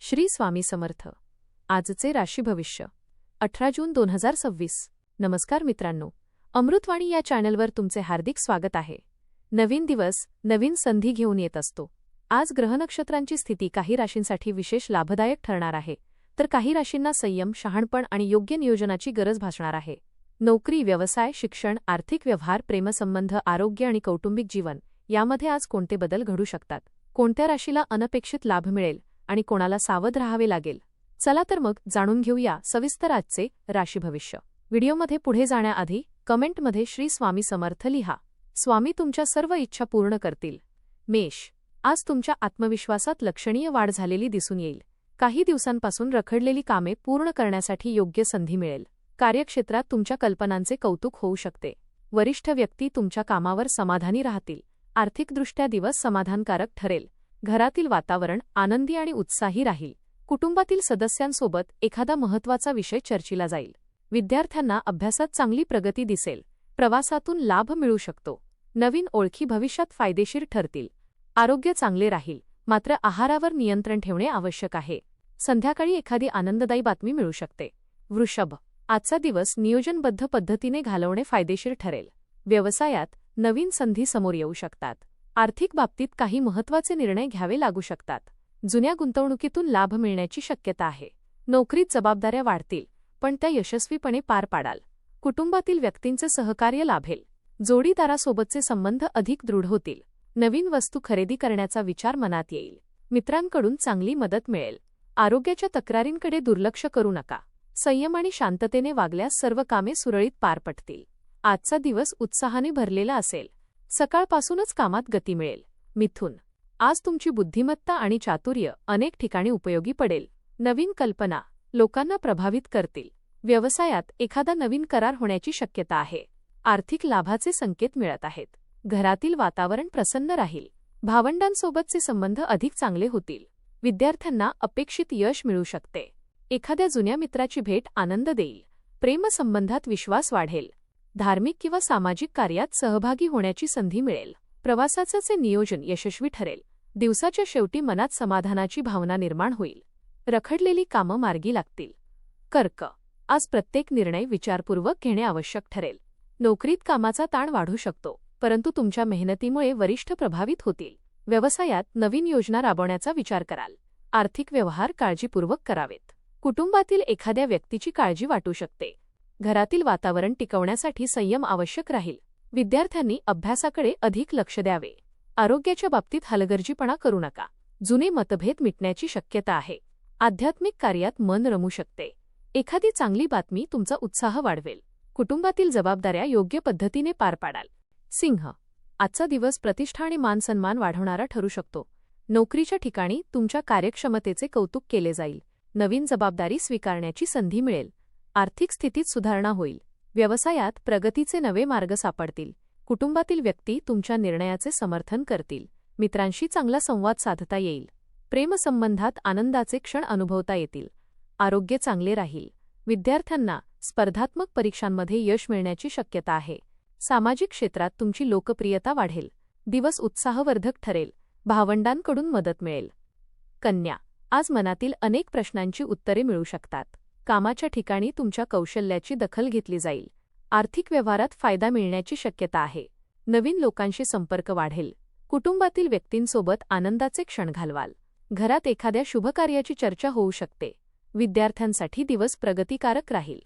श्री स्वामी समर्थ. आजचे राशी भविष्य 18 जून 2026. नमस्कार मित्रांनो, अमृतवाणी या चॅनलवर तुमचे हार्दिक स्वागत आहे. नवीन दिवस नवीन संधी घेऊन येत असतो. आज ग्रहनक्षत्रांची स्थिती काही राशींसाठी विशेष लाभदायक ठरणार आहे, तर काही राशींना संयम, शहाणपण आणि योग्य नियोजनाची गरज भासणार आहे. नोकरी, व्यवसाय, शिक्षण, आर्थिक व्यवहार, प्रेमसंबंध, आरोग्य आणि कौटुंबिक जीवन यामध्ये आज कोणते बदल घडू शकतात? कोणत्या राशीला अनपेक्षित लाभ मिळेल आणि कोणाला सावध राहावे लागेल? चला तर मग जाणून घेऊया सविस्तर आजचे राशी भविष्य. व्हिडिओमध्ये पुढे जाण्याआधी कमेंटमध्ये श्री स्वामी समर्थ लिहा. स्वामी तुमच्या सर्व इच्छा पूर्ण करतील. मेष, आज तुमच्या आत्मविश्वासात लक्षणीय वाढ झालेली दिसून येईल. काही दिवसांपासून रखडलेली कामे पूर्ण करण्यासाठी योग्य संधी मिळेल. कार्यक्षेत्रात तुमच्या कल्पनांचे कौतुक होऊ शकते. वरिष्ठ व्यक्ती तुमच्या कामावर समाधानी राहतील. आर्थिकदृष्ट्या दिवस समाधानकारक ठरेल. घरातील वातावरण आनंदी आणि उत्साही राहील. कुटुंबातील सदस्यांसोबत एखादा महत्त्वाचा विषय चर्चेला जाईल. विद्यार्थ्यांना अभ्यासात चांगली प्रगती दिसेल. प्रवासातून लाभ मिळू शकतो. नवीन ओळखी भविष्यात फायदेशीर ठरतील. आरोग्य चांगले राहील, मात्र आहारावर नियंत्रण ठेवणे आवश्यक आहे. संध्याकाळी एखादी आनंददायी बातमी मिळू शकते. वृषभ, आजचा दिवस नियोजनबद्ध पद्धतीने घालवणे फायदेशीर ठरेल. व्यवसायात नवीन संधी समोर येऊ शकतात. आर्थिक बाबतीत काही महत्त्वाचे निर्णय घ्यावे लागू शकतात. जुन्या गुंतवणुकीतून लाभ मिळण्याची शक्यता आहे. नोकरीत जबाबदाऱ्या वाढतील, पण त्या यशस्वीपणे पार पाडाल. कुटुंबातील व्यक्तींचे सहकार्य लाभेल. जोडीदारासोबतचे संबंध अधिक दृढ होतील. नवीन वस्तू खरेदी करण्याचा विचार मनात येईल. मित्रांकडून चांगली मदत मिळेल. आरोग्याच्या तक्रारींकडे दुर्लक्ष करू नका. संयम आणि शांततेने वागल्यास सर्व कामे सुरळीत पार पडतील. आजचा दिवस उत्साहाने भरलेला असेल. सकाळपासूनच कामात गती मिळेल. मिथुन, आज तुमची बुद्धिमत्ता आणि चातुर्य अनेक ठिकाणी उपयोगी पडेल. नवीन कल्पना लोकांना प्रभावित करतील. व्यवसायात एखादा नवीन करार होण्याची शक्यता आहे. आर्थिक लाभाचे संकेत मिळत आहेत. घरातील वातावरण प्रसन्न राहील. भावंडांसोबतचे संबंध अधिक चांगले होतील. विद्यार्थ्यांना अपेक्षित यश मिळू शकते. एखाद्या जुन्या मित्राची भेट आनंद देईल. प्रेमसंबंधात विश्वास वाढेल. धार्मिक किंवा सामाजिक कार्यात सहभागी होण्याची संधी मिळेल. प्रवासाचे नियोजन यशस्वी ठरेल. दिवसाच्या शेवटी मनात समाधानाची भावना निर्माण होईल. रखडलेली कामं मार्गी लागतील. कर्क, आज प्रत्येक निर्णय विचारपूर्वक घेणे आवश्यक ठरेल. नोकरीत कामाचा ताण वाढू शकतो, परंतु तुमच्या मेहनतीमुळे वरिष्ठ प्रभावित होतील. व्यवसायात नवीन योजना राबवण्याचा विचार कराल. आर्थिक व्यवहार काळजीपूर्वक करावेत. कुटुंबातील एखाद्या व्यक्तीची काळजी वाटू शकते. घरातील वातावरण टिकवण्यासाठी संयम आवश्यक राहील. विद्यार्थ्यांनी अभ्यासाकडे अधिक लक्ष द्यावे. आरोग्याच्या बाबतीत हलगर्जीपणा करू नका. जुने मतभेद मिटण्याची शक्यता आहे. आध्यात्मिक कार्यात मन रमू शकते. एखादी चांगली बातमी तुमचा उत्साह वाढवेल. कुटुंबातील जबाबदाऱ्या योग्य पद्धतीने पार पाडाल. सिंह, आजचा दिवस प्रतिष्ठा आणि मानसन्मान वाढवणारा ठरू शकतो. नोकरीच्या ठिकाणी तुमच्या कार्यक्षमतेचे कौतुक केले जाईल. नवीन जबाबदारी स्वीकारण्याची संधी मिळेल. आर्थिक स्थितीत सुधारणा होईल. व्यवसायात प्रगतीचे नवे मार्ग सापडतील. कुटुंबातील व्यक्ती तुमच्या निर्णयाचे समर्थन करतील. मित्रांशी चांगला संवाद साधता येईल. प्रेमसंबंधात आनंदाचे क्षण अनुभवता येतील. आरोग्य चांगले राहील. विद्यार्थ्यांना स्पर्धात्मक परीक्षांमध्ये यश मिळण्याची शक्यता आहे. सामाजिक क्षेत्रात तुमची लोकप्रियता वाढेल. दिवस उत्साहवर्धक ठरेल. भावंडांकडून मदत मिळेल. कन्या, आज मनातील अनेक प्रश्नांची उत्तरे मिळू शकतात. कामाच्या ठिकाणी तुमच्या कौशल्याची दखल घेतली जाईल. आर्थिक व्यवहारात फायदा मिळण्याची शक्यता आहे. नवीन लोकांशी संपर्क वाढेल. कुटुंबातील व्यक्तींसोबत आनंदाचे क्षण घालवाल. घरात एखाद्या शुभकार्याची चर्चा होऊ शकते. विद्यार्थ्यांसाठी दिवस प्रगतिकारक राहील.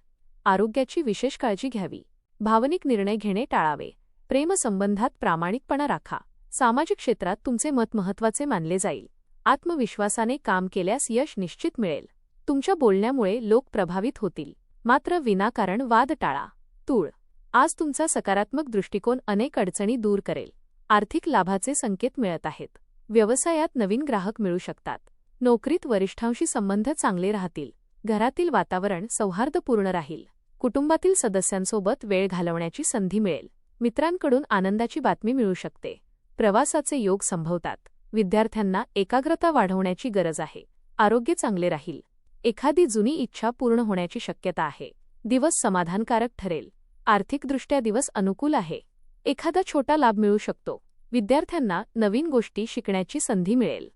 आरोग्याची विशेष काळजी घ्यावी. भावनिक निर्णय घेणे टाळावे. प्रेमसंबंधात प्रामाणिकपणा राखा. सामाजिक क्षेत्रात तुमचे मत महत्त्वाचे मानले जाईल. आत्मविश्वासाने काम केल्यास यश निश्चित मिळेल. तुमच्या बोलण्यामुळे लोक प्रभावित होतील, मात्र विनाकारण वाद टाळा. तूळ, आज तुमचा सकारात्मक दृष्टिकोन अनेक अडचणी दूर करेल. आर्थिक लाभाचे संकेत मिळत आहेत. व्यवसायात नवीन ग्राहक मिळू शकतात. नोकरीत वरिष्ठांशी संबंध चांगले राहतील. घरातील वातावरण सौहार्दपूर्ण राहील. कुटुंबातील सदस्यांसोबत वेळ घालवण्याची संधी मिळेल. मित्रांकडून आनंदाची बातमी मिळू शकते. प्रवासाचे योग संभवतात. विद्यार्थ्यांना एकाग्रता वाढवण्याची गरज आहे. आरोग्य चांगले राहील. एखादी जुनी इच्छा पूर्ण होण्याची शक्यता आहे. दिवस समाधानकारक ठरेल. आर्थिकदृष्ट्या दिवस अनुकूल आहे. एखादा छोटा लाभ मिळू शकतो. विद्यार्थ्यांना नवीन गोष्टी शिकण्याची संधी मिळेल.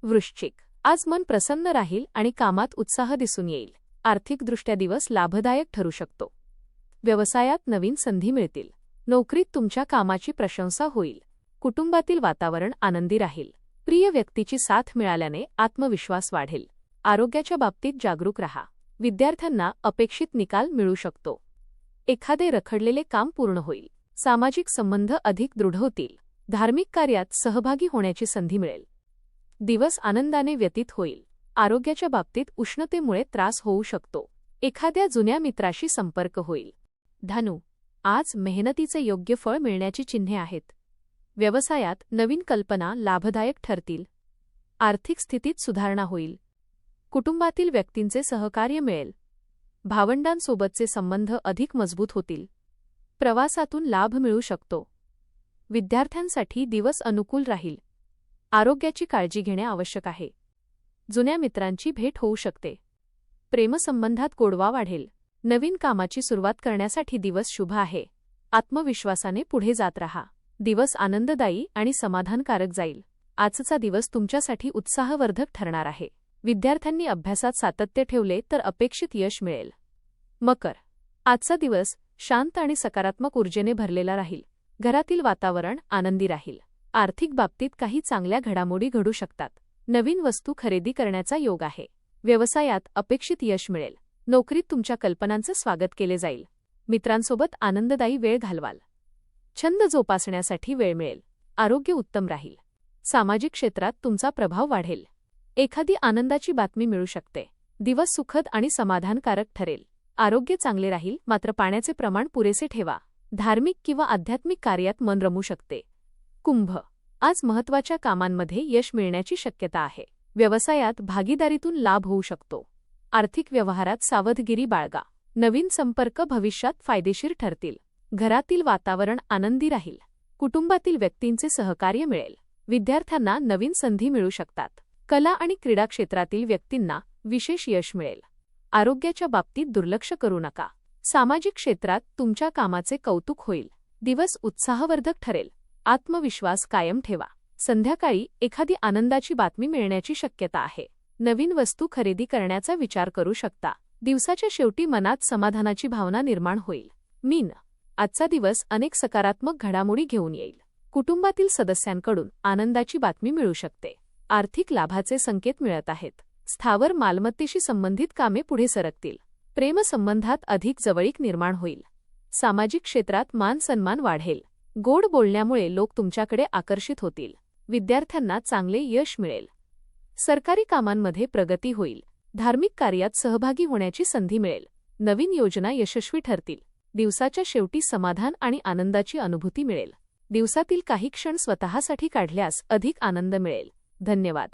वृश्चिक, आज मन प्रसन्न राहील आणि कामात उत्साह दिसून येईल. आर्थिकदृष्ट्या दिवस लाभदायक ठरू शकतो. व्यवसायात नवीन संधी मिळतील. नोकरीत तुमच्या कामाची प्रशंसा होईल. कुटुंबातील वातावरण आनंदी राहील. प्रिय व्यक्तीची साथ मिळाल्याने आत्मविश्वास वाढेल. आरोग्याच्या बाबतीत जागरूक रहा. विद्यार्थ्यांना अपेक्षित निकाल मिळू शकतो. एखादे रखडलेले काम पूर्ण होईल. सामाजिक संबंध अधिक दृढ होतील. धार्मिक कार्यात सहभागी होण्याची संधी मिळेल. दिवस आनंदाने व्यतीत होईल. आरोग्याच्या बाबतीत उष्णतेमुळे त्रास होऊ शकतो. एखाद्या जुन्या मित्राशी संपर्क होईल. धनु, आज मेहनतीचे योग्य फळ मिळण्याची चिन्हे आहेत. व्यवसायात नवीन कल्पना लाभदायक ठरतील. आर्थिक स्थितीत सुधारणा होईल. कुटुंबातील व्यक्तींचे सहकार्य मिळेल. भावंडांसोबतचे संबंध अधिक मजबूत होतील. प्रवासातून लाभ मिळू शकतो. विद्यार्थ्यांसाठी दिवस अनुकूल राहील. आरोग्याची काळजी घेणे आवश्यक आहे. जुन्या मित्रांची भेट होऊ शकते. प्रेमसंबंधात गोडवा वाढेल. नवीन कामाची सुरुवात करण्यासाठी दिवस शुभ आहे. आत्मविश्वासाने पुढे जात रहा. दिवस आनंददायी आणि समाधानकारक जाईल. आजचा दिवस तुमच्यासाठी उत्साहवर्धक ठरणार आहे. विद्यार्थ्यांनी अभ्यासात सातत्य ठेवले तर अपेक्षित यश मिळेल. मकर, आजचा दिवस शांत आणि सकारात्मक ऊर्जेने भरलेला राहील. घरातील वातावरण आनंदी राहील. आर्थिक बाबतीत काही चांगल्या घडामोडी घडू शकतात. नवीन वस्तू खरेदी करण्याचा योग आहे. व्यवसायात अपेक्षित यश मिळेल. नोकरीत तुमच्या कल्पनांचे स्वागत केले जाईल. मित्रांसोबत आनंददायी वेळ घालवाल. छंद जोपासण्यासाठी वेळ मिळेल. आरोग्य उत्तम राहील. सामाजिक क्षेत्रात तुमचा प्रभाव वाढेल. एखादी आनंदाची बातमी मिळू शकते. दिवस सुखद आणि समाधानकारक ठरेल. आरोग्य चांगले राहील, मात्र पाण्याचे प्रमाण पुरेसे ठेवा. धार्मिक किंवा आध्यात्मिक कार्यात मन रमू शकते. कुंभ, आज महत्त्वाच्या कामांमध्ये यश मिळण्याची शक्यता आहे. व्यवसायात भागीदारीतून लाभ होऊ शकतो. आर्थिक व्यवहारात सावधगिरी बाळगा. नवीन संपर्क भविष्यात फायदेशीर ठरतील. घरातील वातावरण आनंदी राहील. कुटुंबातील व्यक्तींचे सहकार्य मिळेल. विद्यार्थ्यांना नवीन संधी मिळू शकतात. कला आणि क्रीडा क्षेत्रातील व्यक्तींना विशेष यश मिळेल. आरोग्याच्या बाबतीत दुर्लक्ष करू नका. सामाजिक क्षेत्रात तुमच्या कामाचे कौतुक होईल. दिवस उत्साहवर्धक ठरेल. आत्मविश्वास कायम ठेवा. संध्याकाळी एखादी आनंदाची बातमी मिळण्याची शक्यता आहे. नवीन वस्तू खरेदी करण्याचा विचार करू शकता. दिवसाच्या शेवटी मनात समाधानाची भावना निर्माण होईल. मीन, आजचा दिवस अनेक सकारात्मक घडामोडी घेऊन येईल. कुटुंबातील सदस्यांकडून आनंदाची बातमी मिळू शकते. आर्थिक लाभाचे संकेत मिळत आहेत. स्थावर मालमत्तेशी संबंधित कामे पुढे सरकतील. प्रेमसंबंधात अधिक जवळीक निर्माण होईल. सामाजिक क्षेत्रात मान सन्मान वाढेल. गोड बोलण्यामुळे लोक तुमच्याकडे आकर्षित होतील. विद्यार्थ्यांना चांगले यश मिळेल. सरकारी कामांमध्ये प्रगती होईल. धार्मिक कार्यात सहभागी होण्याची संधी मिळेल. नवीन योजना यशस्वी ठरतील. दिवसाच्या शेवटी समाधान आणि आनंदाची अनुभूती मिळेल. दिवसातील काही क्षण स्वतःसाठी काढल्यास अधिक आनंद मिळेल. धन्यवाद.